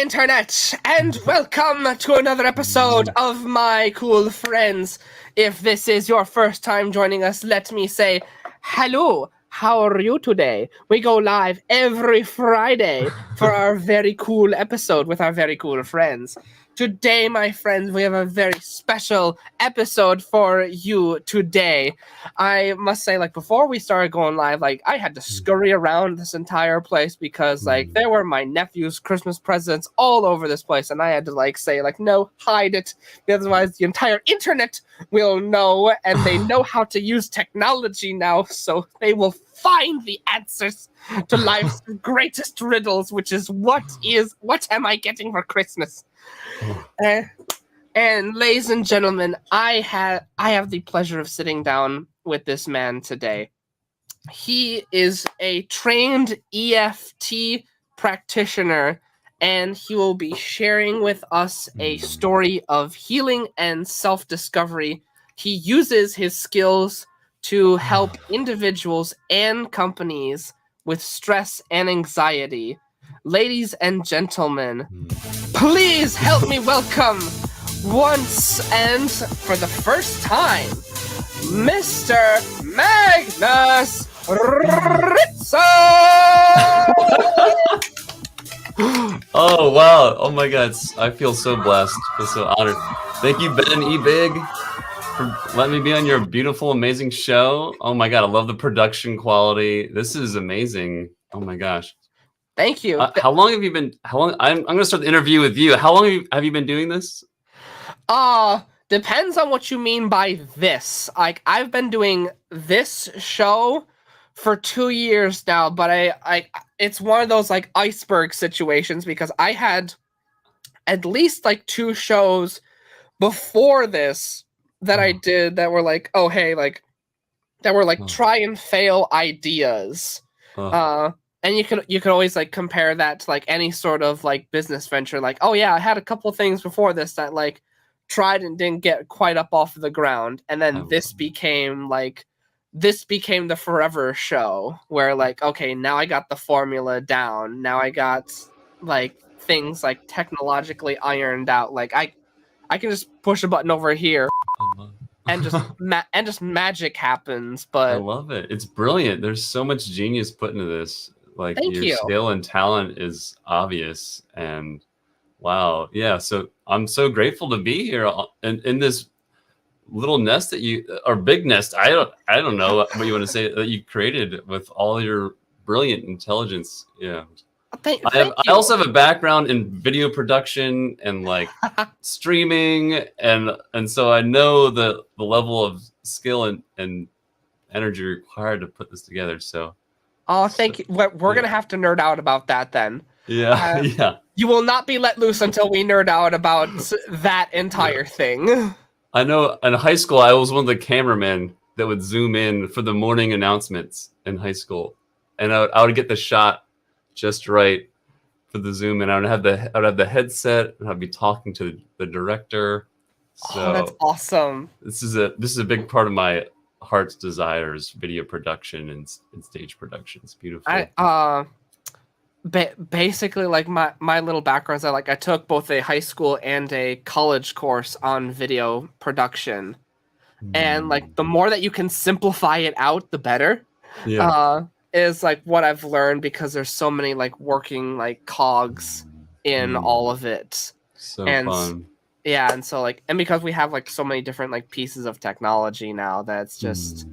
Internet, and welcome to another episode of My Cool Friends. If this is your first time joining us, let me say hello. How are you today? We go live every Friday for our very cool episode with our very cool friends. Today, my friends, we have a very special episode for you today. I must say, before we started going live, I had to scurry around this entire place because, there were my nephew's Christmas presents all over this place, and I had to, say, no, hide it, otherwise the entire internet will know, and they know how to use technology now, so they will find the answers to life's greatest riddles, which is what am I getting for Christmas? And ladies and gentlemen, I have the pleasure of sitting down with this man today. He is a trained EFT practitioner, and he will be sharing with us a story of healing and self-discovery. He uses his skills to help individuals and companies with stress and anxiety. Ladies and gentlemen, please help me welcome, once and for the first time, Mr. Magnus Ritzell! Oh, wow. Oh, my God. I feel so blessed. I feel so honored. Thank you, Ben E. Big, for letting me be on your beautiful, amazing show. Oh, my God. I love the production quality. This is amazing. Oh, my gosh. Thank you. How long have you been? I'm going to start the interview with you. How long have you been doing this? Depends on what you mean by this. I've been doing this show for 2 years now, but I it's one of those iceberg situations because I had at least 2 shows before this that I did that were try and fail ideas. And you could always compare that to any sort of business venture. Oh yeah, I had a couple things before this that tried and didn't get quite up off the ground, and then this became the forever show where okay, now I got the formula down. Now I got things technologically ironed out. I can just push a button over here and just magic happens. But I love it. It's brilliant. There's so much genius put into this. Thank your you. skill and talent is obvious, and wow, yeah. So I'm so grateful to be here in this little nest or big nest. I don't know what you want to say that you created with all your brilliant intelligence. Yeah. I also have a background in video production and streaming, and so I know the level of skill and energy required to put this together. So. Oh, thank you. We're going to have to nerd out about that then. Yeah, yeah. You will not be let loose until we nerd out about that entire thing. I know in high school, I was one of the cameramen that would zoom in for the morning announcements in high school. And I would get the shot just right for the zoom. And I would have the headset and I'd be talking to the director. So that's awesome. This is a big part of my heart's desires, video production and stage production. It's beautiful. Basically my little background is I took both a high school and a college course on video production, and the more that you can simplify it out, the better. Is what I've learned, because there's so many working cogs in all of it. So fun. Yeah, and so and because we have so many different pieces of technology now, that's just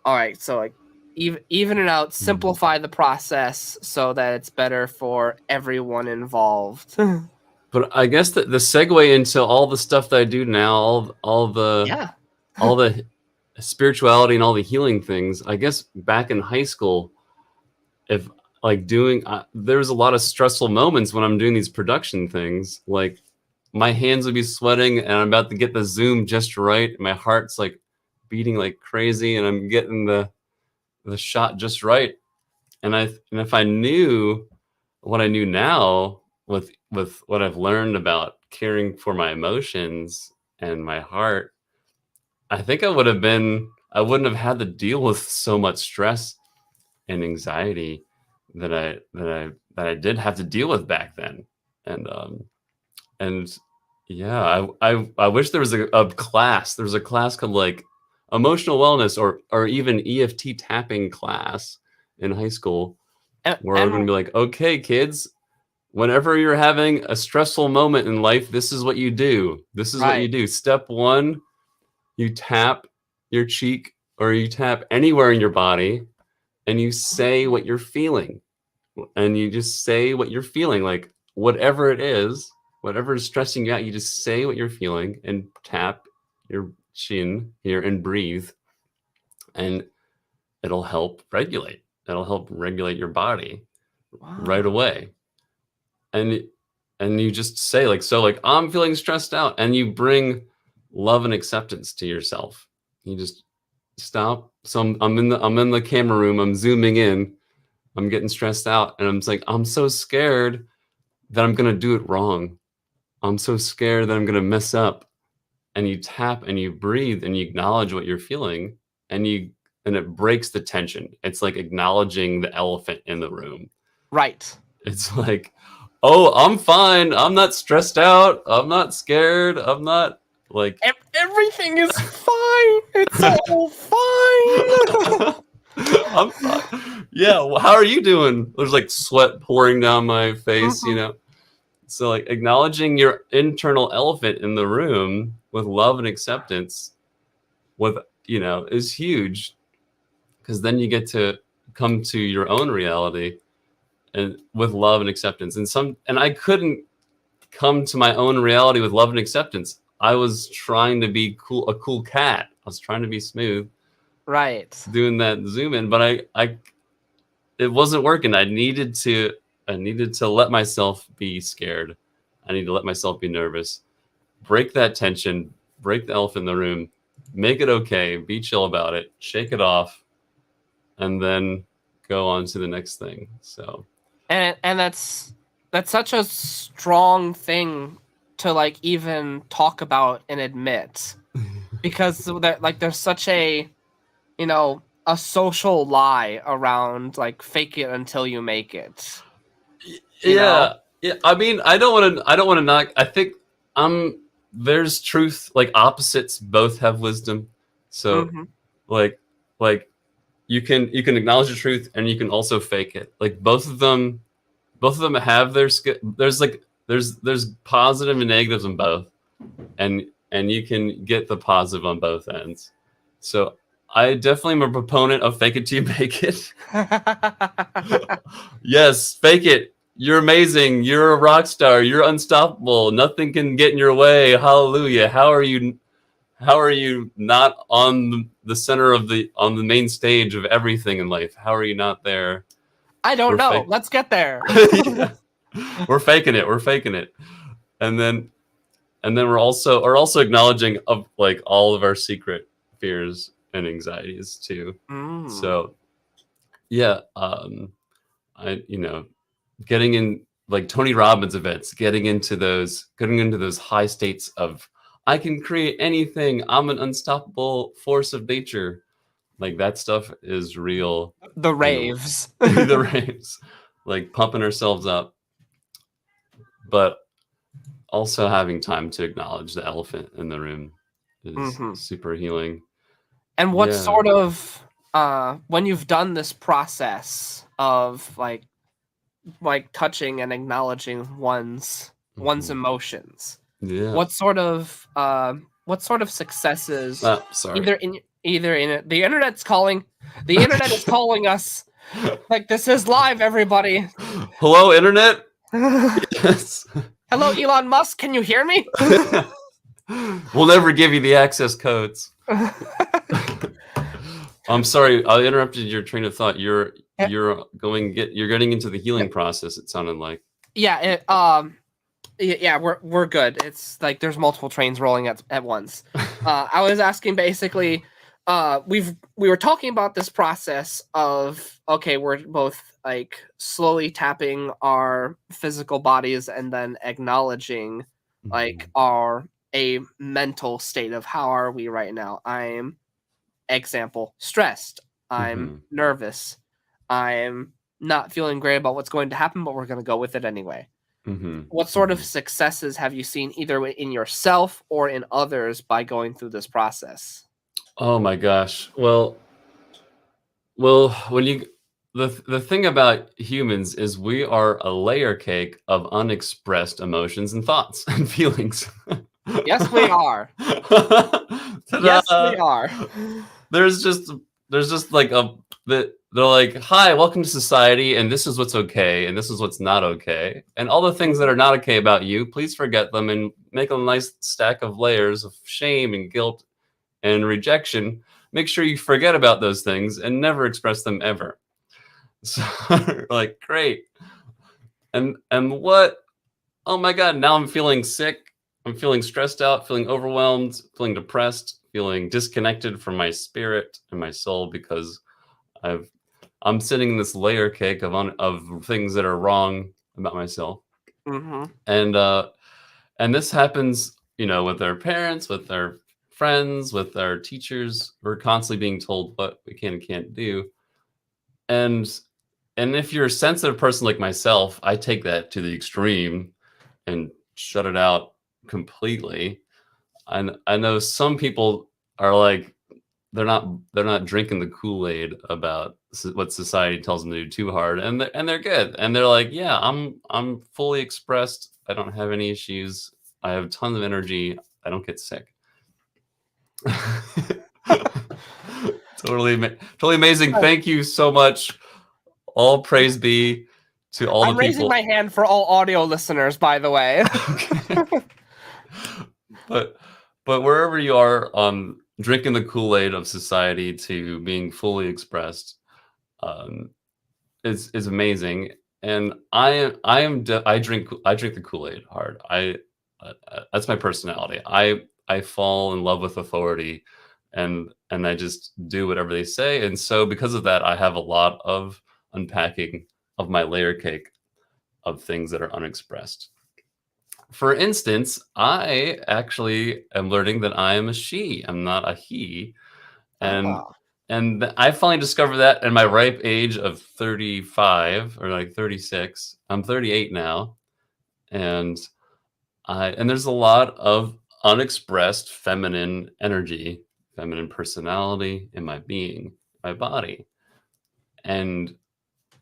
all right, so even it out, simplify the process so that it's better for everyone involved. But I guess the segue into all the stuff that I do now, all the spirituality and all the healing things. I guess back in high school, if there was a lot of stressful moments when I'm doing these production things. My hands would be sweating and I'm about to get the zoom just right. My heart's beating like crazy and I'm getting the shot just right. And if I knew what I knew now with what I've learned about caring for my emotions and my heart, I think I wouldn't have had to deal with so much stress and anxiety that I did have to deal with back then. and yeah, I wish there was a class. There's a class called like emotional wellness or even EFT tapping class in high school where we're going to be like, okay, kids, whenever you're having a stressful moment in life, this is what you do. This is what you do. Step 1, you tap your cheek or you tap anywhere in your body and you say what you're feeling. And you just say what you're feeling, like whatever it is, whatever is stressing you out, you just say what you're feeling and tap your chin here and breathe. And it'll help regulate. It'll help regulate your body right away. And you just say like, so like, I'm feeling stressed out, and you bring love and acceptance to yourself. You just stop. So I'm in the camera room, I'm zooming in, I'm getting stressed out, and I'm just like, I'm so scared that I'm going to do it wrong. I'm so scared that I'm going to mess up. And you tap and you breathe and you acknowledge what you're feeling, and it breaks the tension. It's like acknowledging the elephant in the room. Right. It's like, oh, I'm fine. I'm not stressed out. I'm not scared. I'm not like everything is fine. It's all fine. I'm fine. Yeah. Well, how are you doing? There's like sweat pouring down my face, you know? So like acknowledging your internal elephant in the room with love and acceptance is huge, because then you get to come to your own reality and with love and acceptance. And I couldn't come to my own reality with love and acceptance. I was trying to be a cool cat. I was trying to be smooth. Right. Doing that zoom in, but it wasn't working. I needed to let myself be scared. I need to let myself be nervous, break that tension, break the elephant in the room, make it okay, be chill about it, shake it off, and then go on to the next thing. So, and that's such a strong thing to like even talk about and admit, because there's such a, a social lie around like fake it until you make it. Yeah. I mean, I don't want to knock. I think there's truth. Like opposites both have wisdom. So like you can acknowledge the truth and you can also fake it. Like both of them have their there's positive and negatives in both, and you can get the positive on both ends. So I definitely am a proponent of fake it till you make it. Yes, fake it. You're amazing. You're a rock star. You're unstoppable. Nothing can get in your way. Hallelujah. How are you not on the center of on the main stage of everything in life? How are you not there? I don't know. Let's get there. Yeah. We're faking it. And then we're also acknowledging of like all of our secret fears and anxieties too. So yeah, getting in like Tony Robbins events, getting into those high states of I can create anything. I'm an unstoppable force of nature. Like that stuff is real. The raves. The raves. Like pumping ourselves up. But also having time to acknowledge the elephant in the room is super healing. And what sort of when you've done this process of like touching and acknowledging one's emotions, what sort of successes either in it, the internet's calling, the internet is calling us, like this is live, everybody. Hello internet. Yes. Hello Elon Musk, can you hear me? We'll never give you the access codes. I'm sorry, I interrupted your train of thought. You're getting into the healing process, it sounded like. We're good. It's like there's multiple trains rolling at once. I was asking basically, we were talking about this process of, okay, we're both like slowly tapping our physical bodies and then acknowledging like a mental state of how are we right now. I'm, example, stressed. I'm nervous. I'm not feeling great about what's going to happen, but we're going to go with it anyway. What sort of successes have you seen either in yourself or in others by going through this process? Oh my gosh. Well, when you the thing about humans is we are a layer cake of unexpressed emotions and thoughts and feelings. Yes, we are. Yes, we are. There's just like they're like, hi, welcome to society, and this is what's okay, and this is what's not okay, and all the things that are not okay about you, please forget them and make a nice stack of layers of shame and guilt and rejection. Make sure you forget about those things and never express them ever. So like, great. And what? Oh my God, now I'm feeling sick. I'm feeling stressed out, feeling overwhelmed, feeling depressed, feeling disconnected from my spirit and my soul because I'm sitting in this layer cake of things that are wrong about myself. And this happens, with our parents, with our friends, with our teachers. We're constantly being told what we can and can't do. And if you're a sensitive person like myself, I take that to the extreme and shut it out completely. And I know some people are like, they're not drinking the Kool-Aid about what society tells them to do too hard, and they're good, and they're like, yeah, I'm fully expressed. I don't have any issues. I have tons of energy. I don't get sick. Totally amazing. Thank you so much. All praise be to all the people. I'm raising my hand for all audio listeners, by the way. But wherever you are, drinking the Kool-Aid of society to being fully expressed, is amazing. And I drink the Kool-Aid hard. That's my personality. I fall in love with authority, and I just do whatever they say. And so because of that, I have a lot of unpacking of my layer cake of things that are unexpressed. For instance, I actually am learning that I am a she. I'm not a he. And I finally discovered that in my ripe age of 35 or like 36. I'm 38 now. And there's a lot of unexpressed feminine energy, feminine personality in my being, my body. And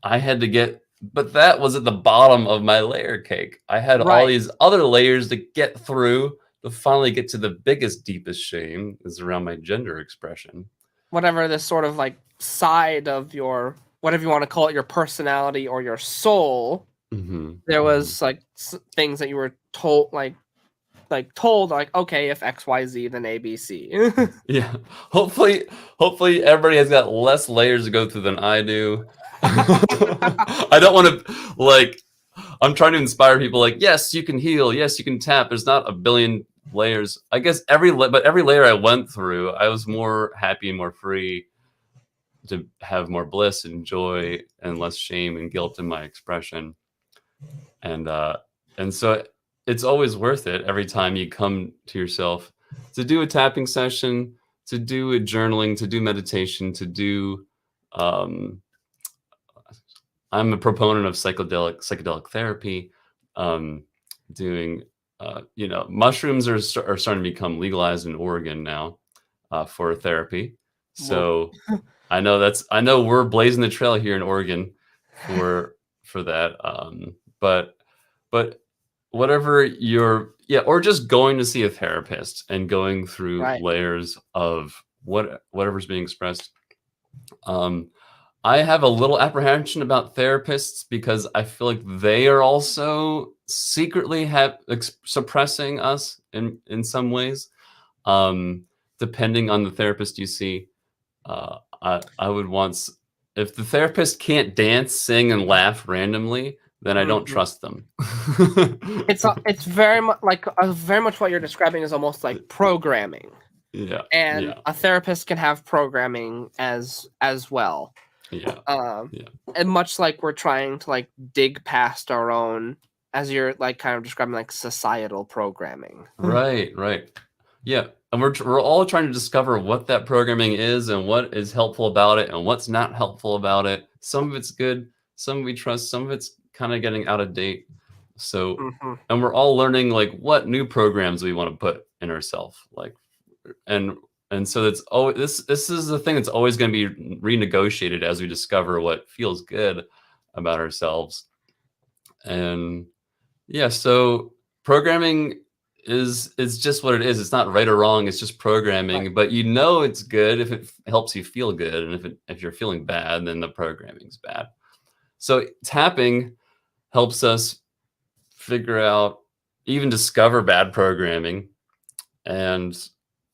I had to but that was at the bottom of my layer cake. I had all these other layers to get through to finally get to the biggest, deepest shame is around my gender expression. Whatever this sort of like side of your, whatever you want to call it, your personality or your soul, there was like things that you were told, like, okay, if XYZ, then ABC. Yeah. Hopefully everybody has got less layers to go through than I do. I don't want to, I'm trying to inspire people like, yes, you can heal. Yes, you can tap. There's not a billion layers. I guess every layer I went through, I was more happy and more free to have more bliss and joy and less shame and guilt in my expression. And so it's always worth it every time you come to yourself to do a tapping session, to do a journaling, to do meditation, to do, I'm a proponent of psychedelic therapy, doing, mushrooms are starting to become legalized in Oregon now for therapy. So I know we're blazing the trail here in Oregon for that. But whatever or just going to see a therapist and going through layers of whatever's being expressed. I have a little apprehension about therapists because I feel like they are also secretly suppressing us in some ways. Depending on the therapist you see, I would if the therapist can't dance, sing, and laugh randomly, then I don't trust them. It's very much what you're describing is almost like programming. Yeah. And a therapist can have programming as well. Yeah. And much like we're trying to like dig past our own, as you're like kind of describing, like societal programming. Right. Yeah. And we're all trying to discover what that programming is and what is helpful about it and what's not helpful about it. Some of it's good, some we trust, some of it's kind of getting out of date. So, and we're all learning like what new programs we want to put in ourselves, like, and so it's this is the thing that's always going to be renegotiated as we discover what feels good about ourselves. And yeah, so programming is just what it is. It's not right or wrong. It's just programming, but you know it's good if it helps you feel good, and if you're feeling bad, then the programming's bad. So tapping helps us figure out, even discover bad programming, and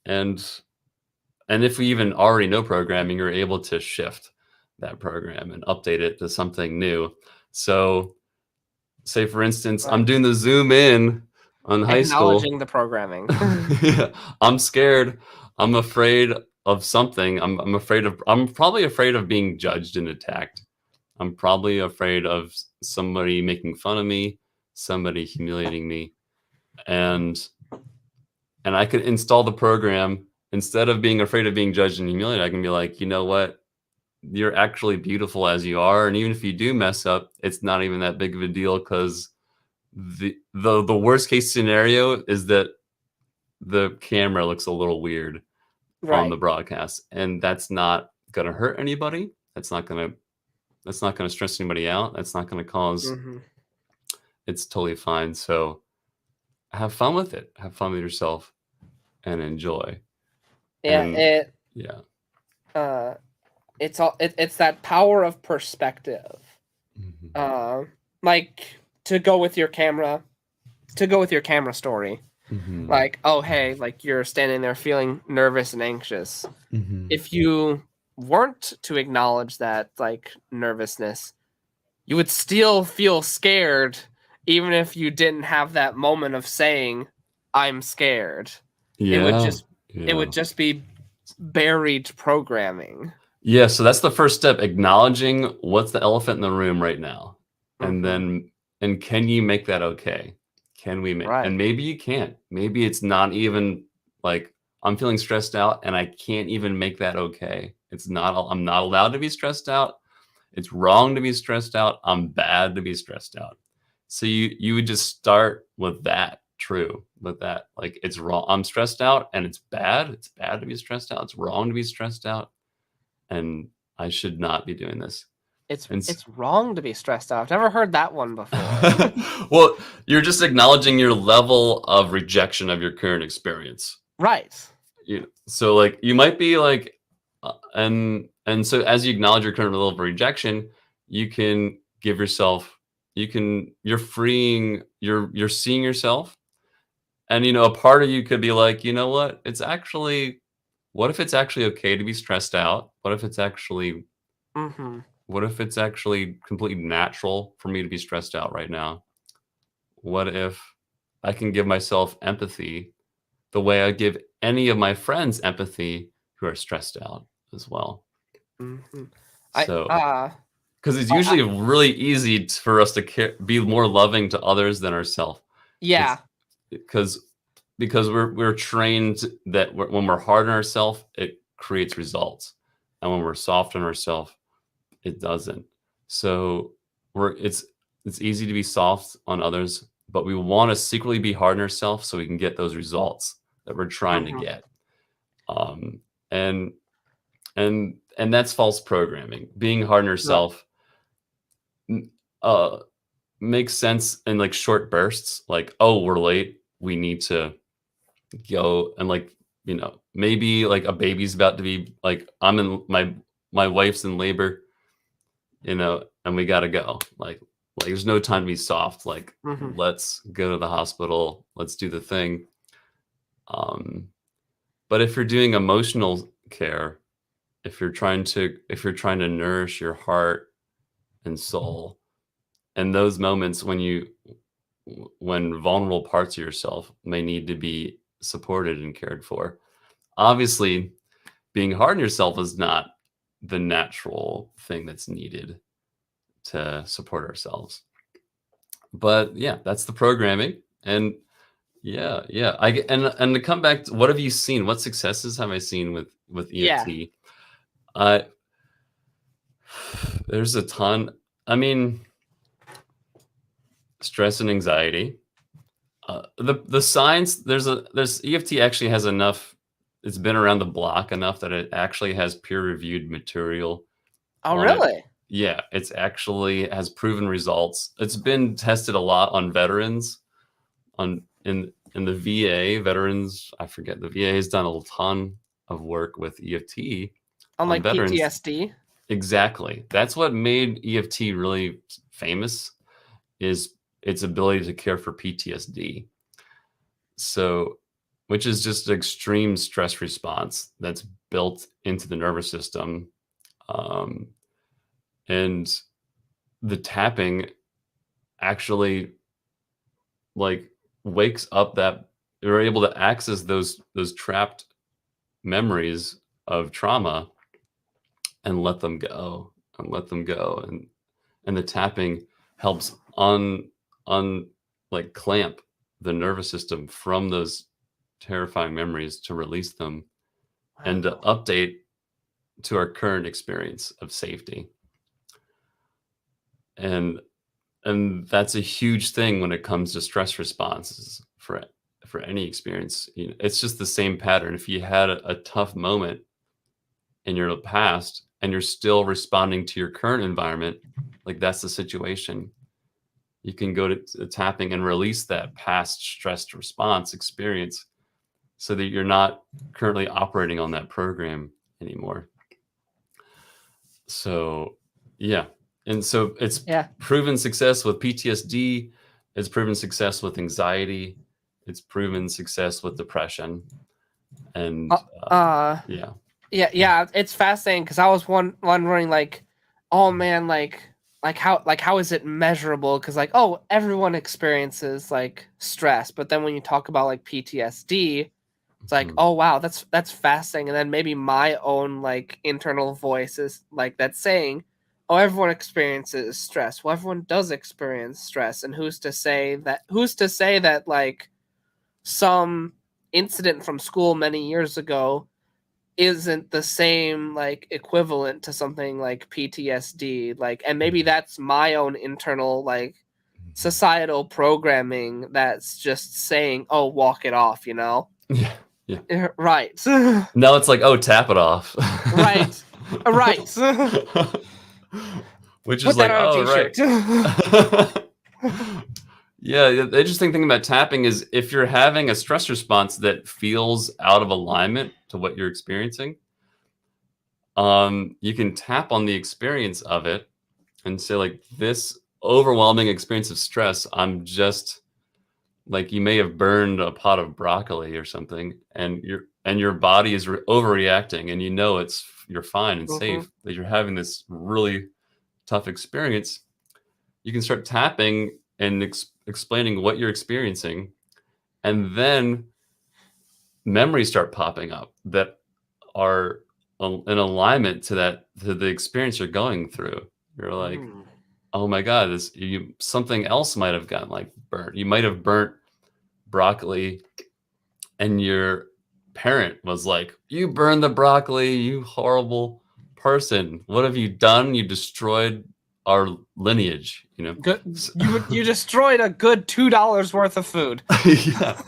and if we even already know programming, you're able to shift that program and update it to something new. So say for instance, I'm doing the zoom in on high school. Acknowledging the programming. Yeah, I'm scared. I'm afraid of something. I'm probably afraid of being judged and attacked. I'm probably afraid of somebody making fun of me, somebody humiliating me. And I could install the program. Instead of being afraid of being judged and humiliated, I can be like, you know what? You're actually beautiful as you are. And even if you do mess up, it's not even that big of a deal, because the worst case scenario is that the camera looks a little weird on the broadcast, and that's not going to hurt anybody. That's not going to stress anybody out. That's not going to cause, it's totally fine. So have fun with it. Have fun with yourself and enjoy. Yeah. It's that power of perspective. Like to go with your camera story. Like, oh, hey, like you're standing there feeling nervous and anxious. If you weren't to acknowledge that like nervousness, you would still feel scared, even if you didn't have that moment of saying, I'm scared. It would just be buried programming. Yeah, so that's the first step, acknowledging what's the elephant in the room right now. And then, and can you make that okay? Can we make, and maybe you can't. Maybe it's not even like, I'm feeling stressed out and I can't even make that okay. I'm not allowed to be stressed out. It's wrong to be stressed out. I'm bad to be stressed out. So you would just start with that, like, it's wrong. I'm stressed out and it's bad. It's bad to be stressed out. It's wrong to be stressed out. And I should not be doing this. It's wrong to be stressed out. I've never heard that one before. Well, you're just acknowledging your level of rejection of your current experience. Right. So like you might be like, and so as you acknowledge your current level of rejection, you can give yourself, you're freeing, you're seeing yourself. And, a part of you could be like, you know what? What if it's actually okay to be stressed out? What if it's actually, what if it's actually completely natural for me to be stressed out right now? What if I can give myself empathy the way I give any of my friends empathy who are stressed out as well? So, because it's usually really easy for us to be more loving to others than ourselves. Yeah. Because we're trained that when we're hard on ourselves, it creates results, and when we're soft on ourselves, it doesn't. So it's easy to be soft on others, but we want to secretly be hard on ourselves so we can get those results that we're trying to get. And that's false programming. Being hard on yourself makes sense in like short bursts, like, oh, we're late, we need to go, and like, maybe like a baby's about to be like, I'm in my wife's in labor, and we gotta go. Like there's no time to be soft. Like, let's go to the hospital. Let's do the thing. But if you're doing emotional care, if you're trying to nourish your heart and soul, and those moments when vulnerable parts of yourself may need to be supported and cared for, obviously being hard on yourself is not the natural thing that's needed to support ourselves. But yeah, that's the programming. And yeah. And to come back to, what have you seen? What successes have I seen with EFT? There's a ton. I mean, stress and anxiety. The science, there's EFT actually has enough. It's been around the block enough that it actually has peer-reviewed material Oh, on it. really? Yeah, it's actually has proven results. It's been tested a lot on veterans, in the VA. Veterans, I forget, the VA has done a ton of work with EFT on like veterans. PTSD. Exactly. That's what made EFT really famous, is its ability to care for PTSD. So, which is just an extreme stress response that's built into the nervous system. And the tapping actually like wakes up that you're able to access those trapped memories of trauma and let them go and the tapping helps like clamp the nervous system from those terrifying memories to release them. Wow. And to update to our current experience of safety. And that's a huge thing when it comes to stress responses for any experience. You know, it's just the same pattern. If you had a tough moment in your past and you're still responding to your current environment, like that's the situation. You can go to tapping and release that past stressed response experience so that you're not currently operating on that program anymore. So, yeah. And so it's proven success with PTSD. It's proven success with anxiety. It's proven success with depression. And yeah. It's fascinating because I was wondering, like, oh man, like how is it measurable? Because like, oh, everyone experiences like stress, but then when you talk about like PTSD, it's like, oh wow, that's fascinating. And then maybe my own like internal voice is like that's saying, oh, everyone experiences stress. Well, everyone does experience stress, and who's to say that like some incident from school many years ago isn't the same like equivalent to something like PTSD, like, and maybe that's my own internal like societal programming that's just saying, oh, walk it off, you know? Yeah. Right. Now it's like, oh, tap it off. Right. Which is like, oh, right. Yeah, the interesting thing about tapping is if you're having a stress response that feels out of alignment to what you're experiencing, you can tap on the experience of it and say, like, this overwhelming experience of stress, I'm just like, you may have burned a pot of broccoli or something, and your body is overreacting, and you know you're fine and safe, that you're having this really tough experience. You can start tapping and explaining what you're experiencing, and then memories start popping up that are in alignment to the experience you're going through. You're like, oh my God, something else might have gotten like burnt. You might have burnt broccoli, and your parent was like, you burned the broccoli, you horrible person. What have you done? You destroyed our lineage, you know. Good. You destroyed a good $2 worth of food. Yeah.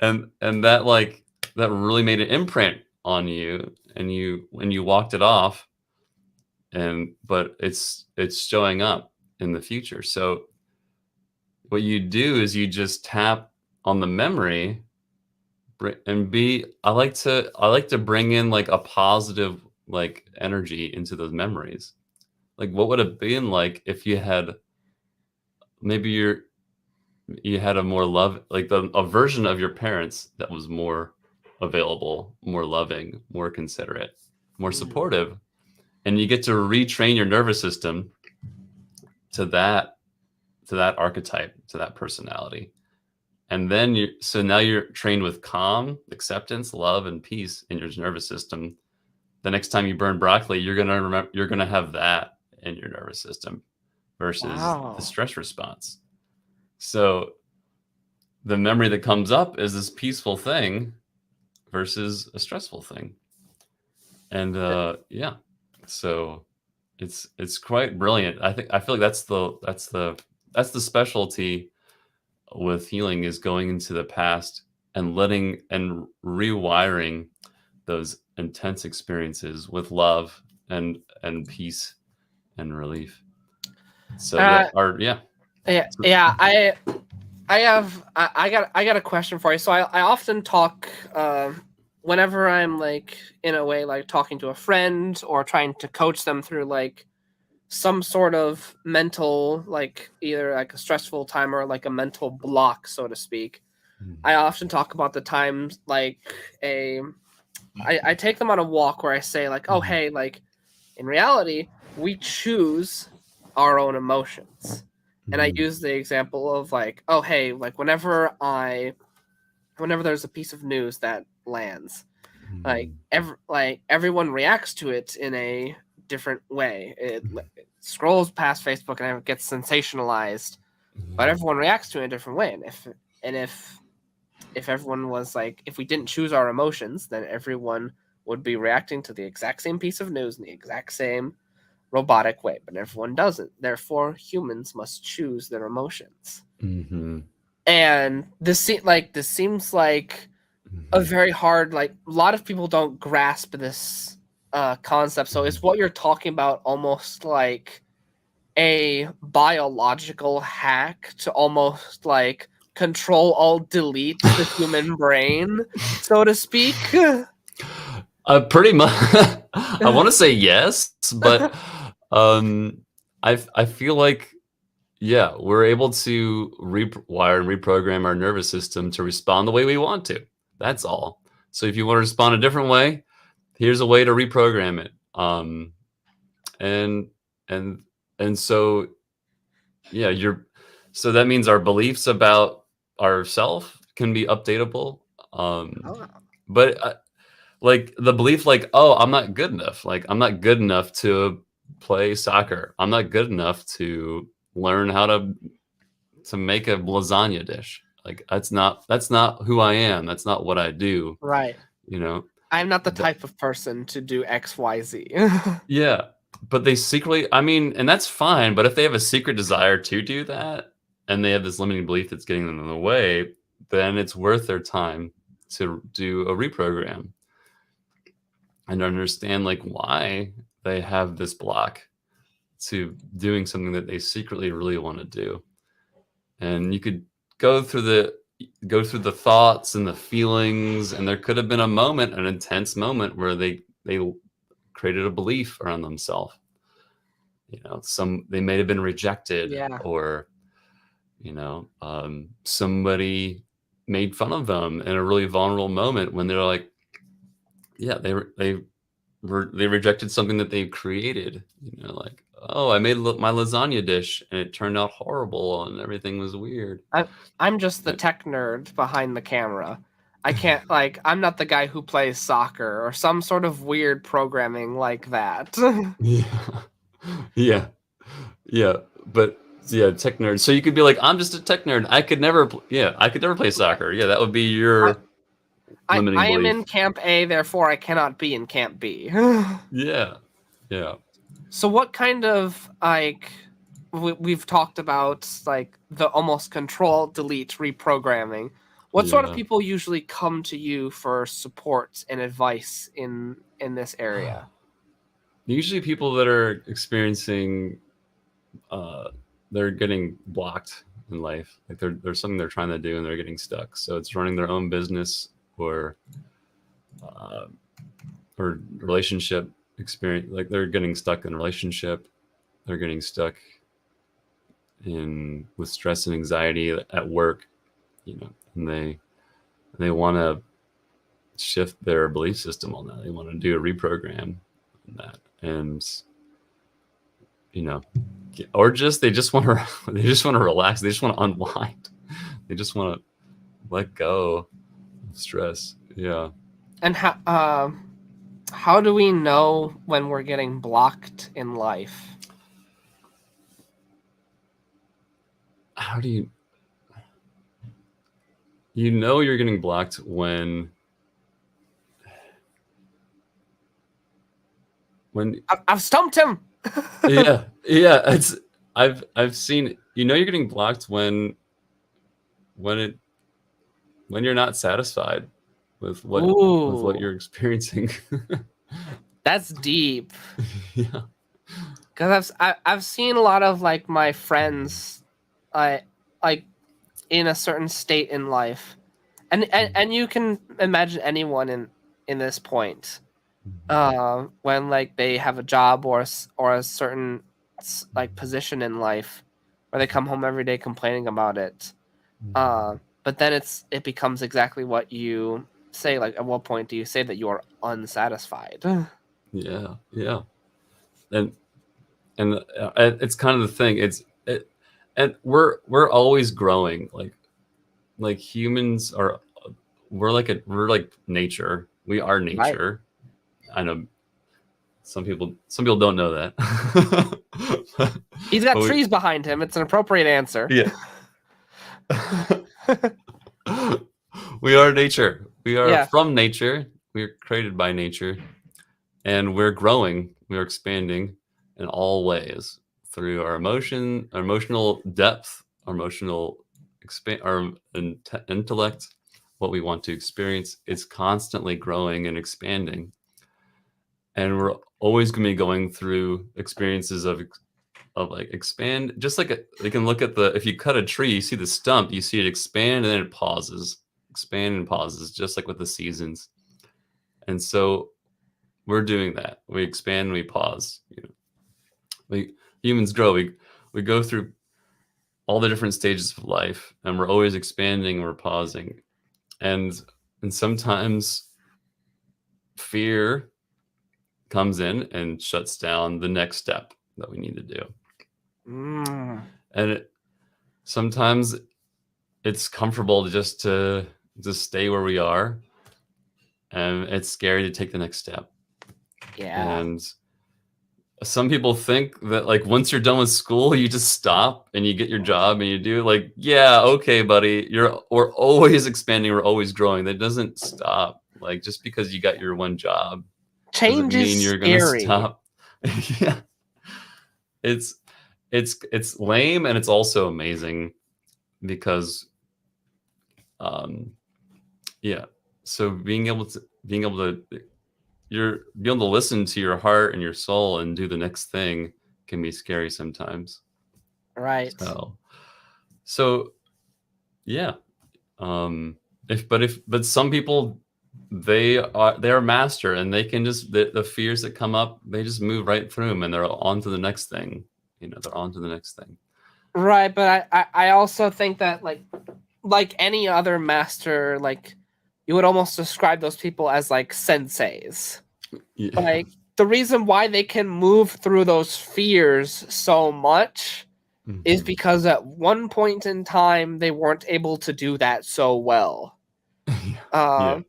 And that really made an imprint on you, and when you walked it off, but it's showing up in the future. So what you do is you just tap on the memory, and I like to bring in like a positive like energy into those memories. Like, what would it have been like if you had maybe you had a more love, like a version of your parents that was more available, more loving, more considerate, more supportive, and you get to retrain your nervous system to that archetype, to that personality. And then now you're trained with calm, acceptance, love, and peace in your nervous system. The next time you burn broccoli, you're gonna have that in your nervous system versus the stress response. So the memory that comes up is this peaceful thing versus a stressful thing. And so it's quite brilliant. I feel like that's the that's the specialty with healing, is going into the past and letting and rewiring those intense experiences with love and peace and relief. So that I got a question for you. So I often talk whenever I'm like in a way like talking to a friend or trying to coach them through like some sort of mental, like either like a stressful time or like a mental block, so to speak. I often talk about the times like I take them on a walk where I say like, oh hey, like in reality we choose our own emotions. And I use the example of like, oh hey, like whenever there's a piece of news that lands, like everyone reacts to it in a different way. It scrolls past Facebook and it gets sensationalized, but everyone reacts to it in a different way. And if everyone was like, if we didn't choose our emotions, then everyone would be reacting to the exact same piece of news in the exact same robotic way. But everyone doesn't. Therefore, humans must choose their emotions. And this seems like a very hard, like a lot of people don't grasp this concept. So is what you're talking about almost like a biological hack to almost like control alt delete the human brain, so to speak? Pretty much. I want to say yes, but I feel like, yeah, we're able to rewire and reprogram our nervous system to respond the way we want to. That's all. So if you want to respond a different way, here's a way to reprogram it. And so, yeah, so that means our beliefs about ourself can be updatable. But like the belief, like, oh, I'm not good enough. Like, I'm not good enough to play soccer. I'm not good enough to learn how to make a lasagna dish. Like, that's not who I am. That's not what I do. Right. You know, I'm not the type of person to do XYZ. Yeah. But they secretly, I mean, and that's fine. But if they have a secret desire to do that and they have this limiting belief that's getting them in the way, then it's worth their time to do a reprogram and understand like why they have this block to doing something that they secretly really want to do. And you could go through the thoughts and the feelings, and there could have been a moment, an intense moment, where they created a belief around themselves. You know, they may have been rejected, or somebody made fun of them in a really vulnerable moment when they're like, yeah, they rejected something that they created. You know, like, oh, I made my lasagna dish and it turned out horrible and everything was weird. I'm just the tech nerd behind the camera. I can't, like, I'm not the guy who plays soccer or some sort of weird programming like that. Yeah. But yeah, tech nerd. So you could be like, I'm just a tech nerd. I could never play soccer. Yeah, that would be your limiting belief. I am in Camp A, therefore I cannot be in Camp B. Yeah. So what kind of, like, we've talked about like the almost control delete reprogramming. What sort of people usually come to you for support and advice in this area? Usually people that are experiencing they're getting blocked in life. Like there's something they're trying to do and they're getting stuck. So it's running their own business or relationship experience. Like they're getting stuck in a relationship. They're getting stuck with stress and anxiety at work, and they want to shift their belief system on that. They want to do a reprogram on that, and or they just want to relax. They just want to unwind. They just want to let go of stress. Yeah. And how do we know when we're getting blocked in life? How do you know you're getting blocked when I've stumped him. yeah, it's I've seen you're getting blocked when you're not satisfied with what you're experiencing. That's deep. Yeah. Because I've seen a lot of like my friends, like in a certain state in life, and you can imagine anyone in this point, when like they have a job or a certain like position in life, where they come home every day complaining about it, but then it becomes exactly what you say. Like, at what point do you say that you are unsatisfied? Yeah, and it's kind of the thing. And we're always growing. Like humans are, we're like nature. We are nature. Right. I know some people don't know that. He's got trees behind him. It's an appropriate answer. Yeah. We are nature. We are from nature. We are created by nature, and we're growing. We are expanding in all ways through our emotional depth, our emotional our intellect. What we want to experience is constantly growing and expanding, and we're always going to be going through experiences of like expand. Just like you can look at if you cut a tree, you see the stump, you see it expand, and then it pauses, expand and pauses, just like with the seasons. And so we're doing that. We expand and we pause. We humans grow. We go through all the different stages of life, and we're always expanding. We're pausing, and sometimes fear comes in and shuts down the next step that we need to do. And sometimes it's comfortable to just stay where we are, and it's scary to take the next step. Yeah. And some people think that like once you're done with school, you just stop and you get your job and you do like, yeah, okay, buddy, we're always expanding, we're always growing. That doesn't stop. Like just because you got your one job change doesn't mean you're gonna stop. Yeah. It's lame, and it's also amazing because so being able to be able to listen to your heart and your soul and do the next thing can be scary sometimes. Right. So yeah. But some people, they're master, and they can just, the fears that come up, they just move right through them and they're on to the next thing. They're on to the next thing. Right. But I also think that like any other master, like you would almost describe those people as like senseis. Yeah. Like the reason why they can move through those fears so much is because at one point in time they weren't able to do that so well. And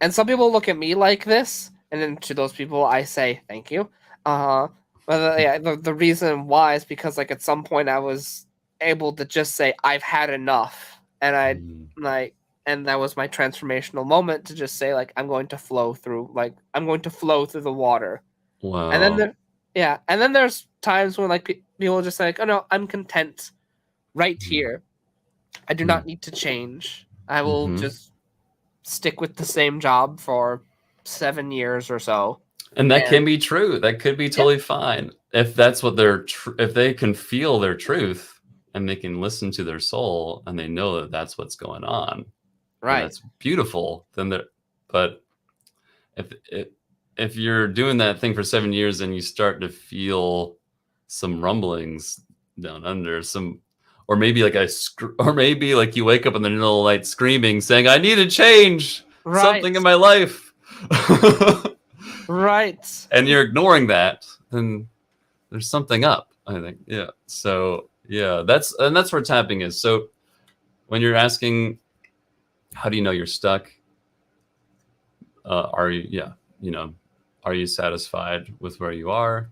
and some people look at me like this, and then to those people I say thank you. But the reason why is because like at some point I was able to just say I've had enough, and and that was my transformational moment to just say like I'm going to flow through the water. Wow. And then there's times when like people just say like, oh no, I'm content right here. I do not need to change. I will just stick with the same job for 7 years or so. And that can be true. That could be totally fine if that's what if they can feel their truth and they can listen to their soul and they know that that's what's going on. Right. That's beautiful. But if you're doing that thing for 7 years and you start to feel some rumblings down under, or maybe like you wake up in the middle of the night screaming, saying, "I need to change something in my life." Right. And you're ignoring that, then there's something up, I think. Yeah. So yeah, that's where tapping is. So when you're asking, how do you know you're stuck? Are you satisfied with where you are?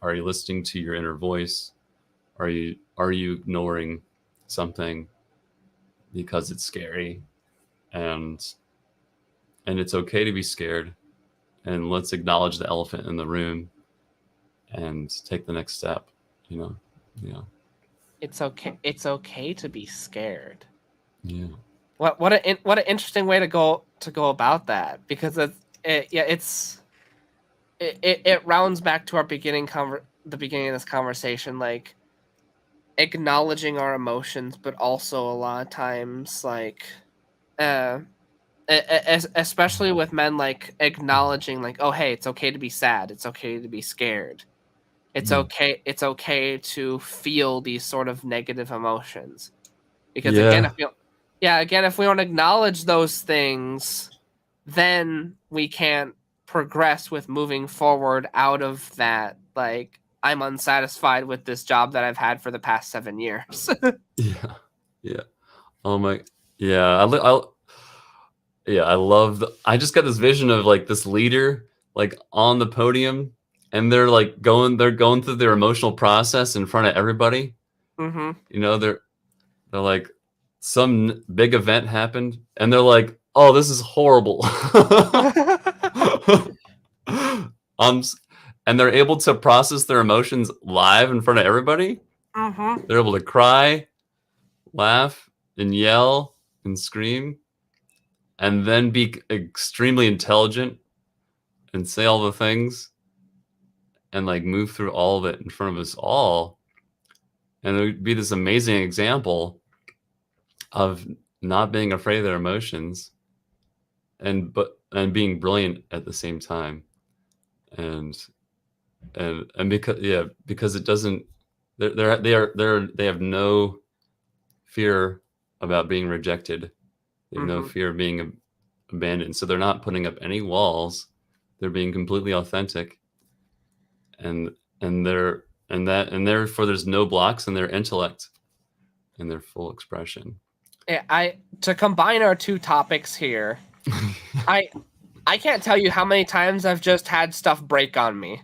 Are you listening to your inner voice? Are you ignoring something because it's scary? And it's okay to be scared. And let's acknowledge the elephant in the room and take the next step. Yeah. It's okay to be scared. Yeah. What an interesting way to go about that, because it rounds back to our the beginning of this conversation, like acknowledging our emotions, but also a lot of times like especially with men, like acknowledging like, oh hey, it's okay to be sad, it's okay to be scared, it's okay to feel these sort of negative emotions, because again, if we don't acknowledge those things, then we can't progress with moving forward out of that, like, I'm unsatisfied with this job that I've had for the past 7 years. Yeah. Yeah. Oh my. Yeah. I love. I just got this vision of like this leader, like on the podium, and they're going through their emotional process in front of everybody. Mm-hmm. You know, they're like, some big event happened, and they're like, "Oh, this is horrible." And they're able to process their emotions live in front of everybody. Mm-hmm. They're able to cry, laugh, and yell and scream, and then be extremely intelligent and say all the things and like move through all of it in front of us all. And it would be this amazing example of not being afraid of their emotions and being brilliant at the same time. And because it doesn't, they have no fear about being rejected. They have no fear of being abandoned. So they're not putting up any walls. They're being completely authentic, and therefore there's no blocks in their intellect and their full expression. Yeah, to combine our two topics here, I can't tell you how many times I've just had stuff break on me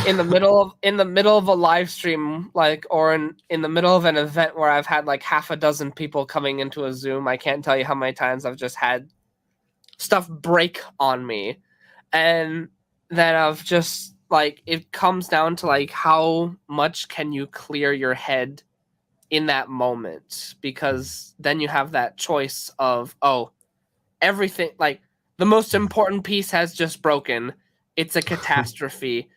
in the middle of a live stream, like, or in the middle of an event where I've had like half a dozen people coming into a Zoom. I can't tell you how many times I've just had stuff break on me, and then I've just like, it comes down to like, how much can you clear your head in that moment, because then you have that choice of, oh, everything, like, the most important piece has just broken, it's a catastrophe,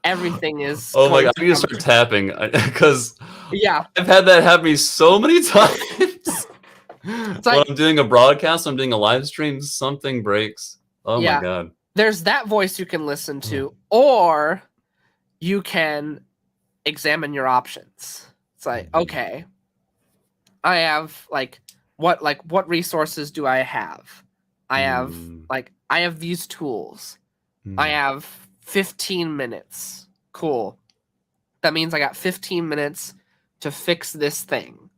everything is Oh my going god, to I need to come start tapping, because yeah, I've had that happen to me so many times. it's When like, I'm doing a broadcast, I'm doing a live stream, something breaks. Oh my yeah, god. there's that voice you can listen to, or you can examine your options. It's like, okay, I have what resources do I have? I have these tools. I have 15 minutes. Cool. That means I got 15 minutes to fix this thing.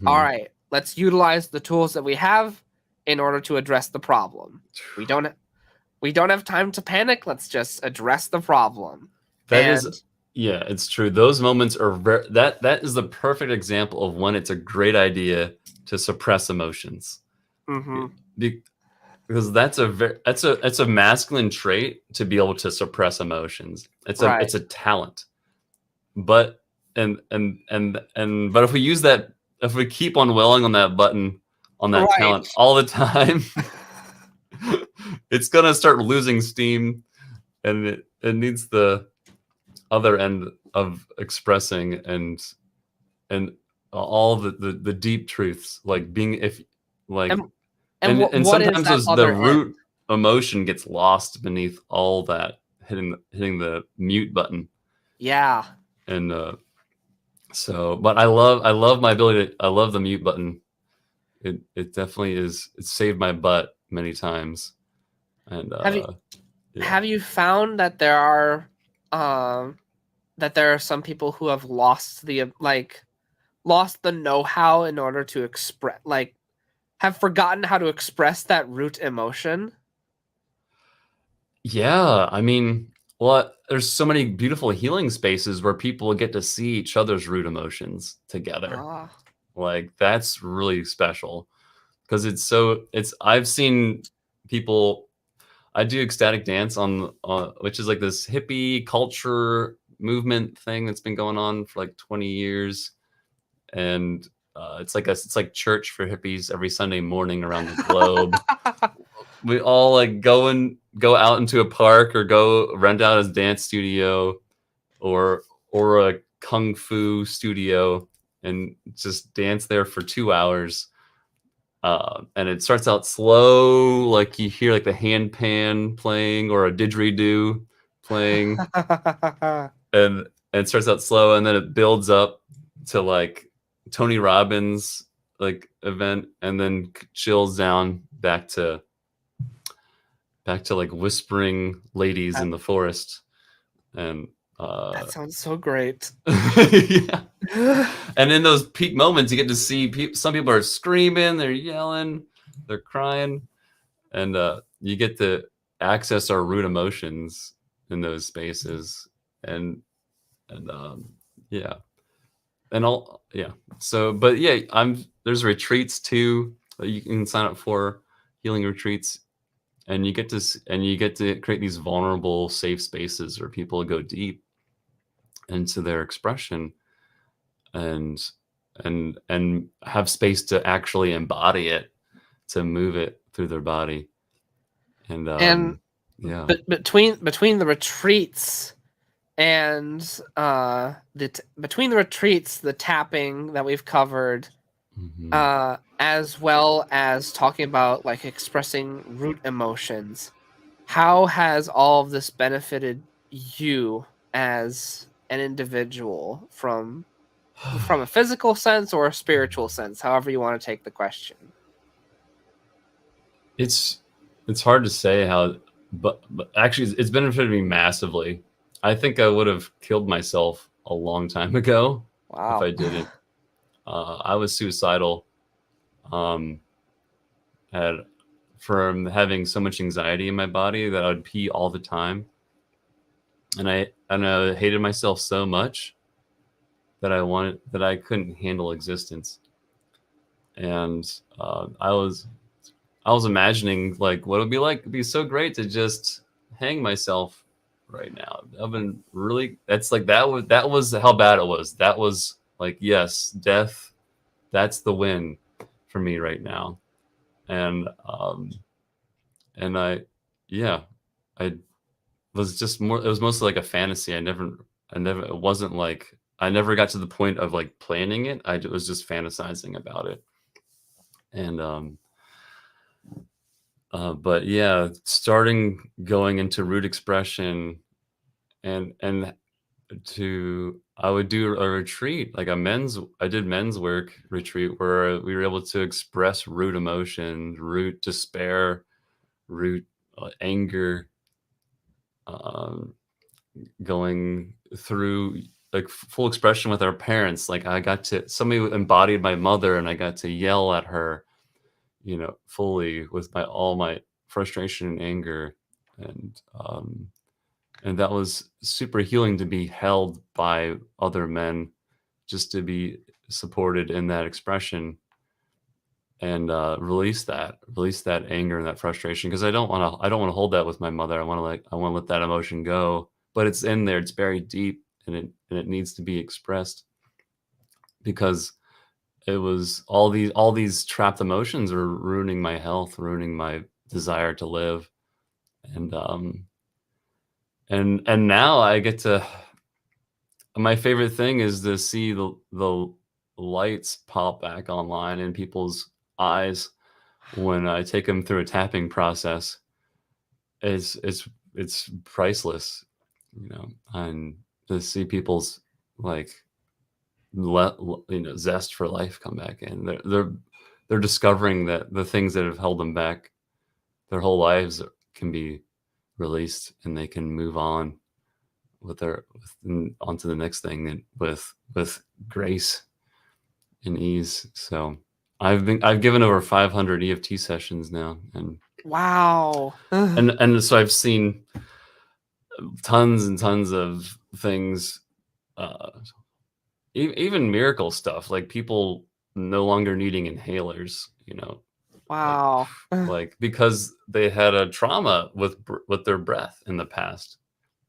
All right, let's utilize the tools that we have in order to address the problem. We don't have time to panic. Let's just address the problem. Yeah, it's true. Those moments are that is the perfect example of when it's a great idea to suppress emotions. Because that's a masculine trait, to be able to suppress emotions. It's a talent. But but if we use that, if we keep on welling on that button, on that talent all the time, it's gonna start losing steam, and it needs the other end of expressing and all the deep truths, like being, if like, and sometimes the root emotion gets lost beneath all that, hitting the mute button. Yeah. And so, but I love my ability to, I love the mute button. It definitely is. It's saved my butt many times. And have you found that there are some people who have lost the know-how in order to express, like, have forgotten how to express that root emotion? Yeah, I mean, well, there's so many beautiful healing spaces where people get to see each other's root emotions together. Like, that's really special, because I've seen people. I do ecstatic dance on which is like this hippie culture movement thing that's been going on for like 20 years, and it's like church for hippies every Sunday morning around the globe. We all like go out into a park or go rent out a dance studio or a kung fu studio and just dance there for 2 hours. And it starts out slow, like you hear like the hand pan playing or a didgeridoo playing, and it starts out slow, and then it builds up to like Tony Robbins like event, and then chills down back to like whispering ladies in the forest. And that sounds so great. yeah. And in those peak moments, you get to see some people are screaming, they're yelling, they're crying, and you get to access our root emotions in those spaces. And yeah, and all, yeah. So, but yeah, there's retreats too that you can sign up for, healing retreats, and you get to create these vulnerable, safe spaces where people go deep into their expression and have space to actually embody it, to move it through their body. And yeah, but between the retreats and between the retreats, the tapping that we've covered, as well as talking about like expressing root emotions, how has all of this benefited you as an individual from a physical sense or a spiritual sense, however you want to take the question? It's hard to say how, but actually it's benefited me massively. I think I would have killed myself a long time ago if I didn't. I was suicidal, from having so much anxiety in my body that I would pee all the time, and I hated myself so much that I couldn't handle existence. And I was imagining like what it would be like. It'd be so great to just hang myself right now. I've been really, that's like, that was how bad it was. That was like, yes, death, that's the win for me right now. And I was just more, it was mostly like a fantasy. It wasn't like, I never got to the point of like planning it. I was just fantasizing about it. And but yeah, going into root expression, and I would do a retreat, like I did men's work retreat where we were able to express root emotion, root despair, root anger, going through like full expression with our parents. Like somebody embodied my mother, and I got to yell at her, fully with all my frustration and anger. And that was super healing, to be held by other men, just to be supported in that expression, and release that anger and that frustration. Because I don't want to hold that with my mother. I want to let that emotion go, but it's in there, it's buried deep, and it needs to be expressed, because it was all these trapped emotions were ruining my health, ruining my desire to live. And now I get to, my favorite thing is to see the lights pop back online in people's eyes when I take them through a tapping process. It's priceless, and to see people's like zest for life come back in. They're discovering that the things that have held them back their whole lives can be released, and they can move on onto the next thing, and with grace and ease. So I've given over 500 EFT sessions now, and wow. and so I've seen tons and tons of things, even miracle stuff, like people no longer needing inhalers, wow. like because they had a trauma with their breath in the past,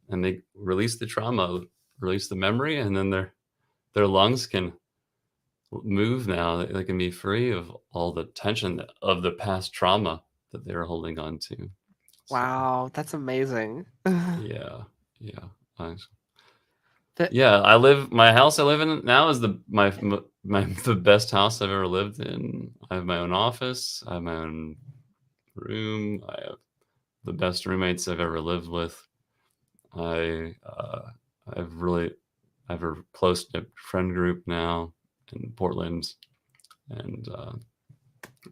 and they released the trauma release the memory, and then their lungs can move now. They can be free of all the tension of the past trauma that they were holding on to. Wow, that's amazing. Yeah. Yeah, my house I live in now is the best house I've ever lived in. I have my own office, I have my own room, I have the best roommates I've ever lived with. I have a close knit friend group now in Portland, and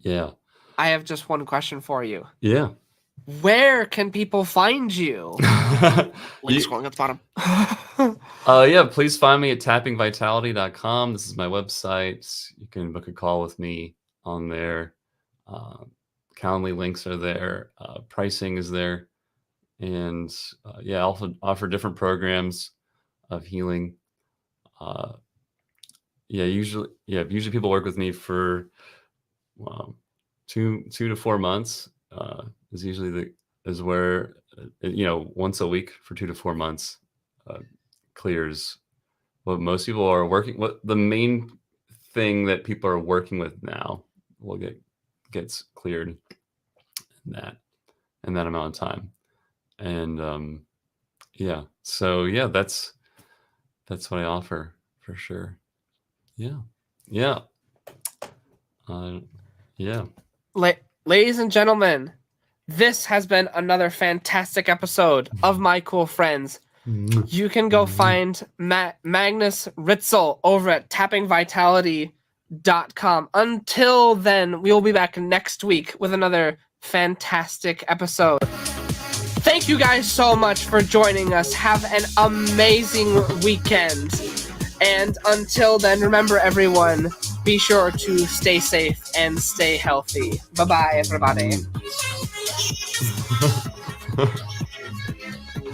yeah. I have just one question for you. Yeah. Where can people find you? Link scrolling at the bottom. Yeah, please find me at tappingvitality.com. This is my website. You can book a call with me on there. Calendly links are there. Pricing is there. And I also offer different programs of healing. Usually people work with me for 2 to 4 months. Is usually where once a week for 2 to 4 months clears what most people are working. What the main thing that people are working with now will gets cleared in that amount of time. And that's what I offer for sure. Ladies and gentlemen, this has been another fantastic episode of My Cool Friends. You can go find Magnus Ritzell over at tappingvitality.com. Until then, we will be back next week with another fantastic episode. Thank you guys so much for joining us. Have an amazing weekend. And until then, remember everyone, be sure to stay safe and stay healthy. Bye-bye, everybody.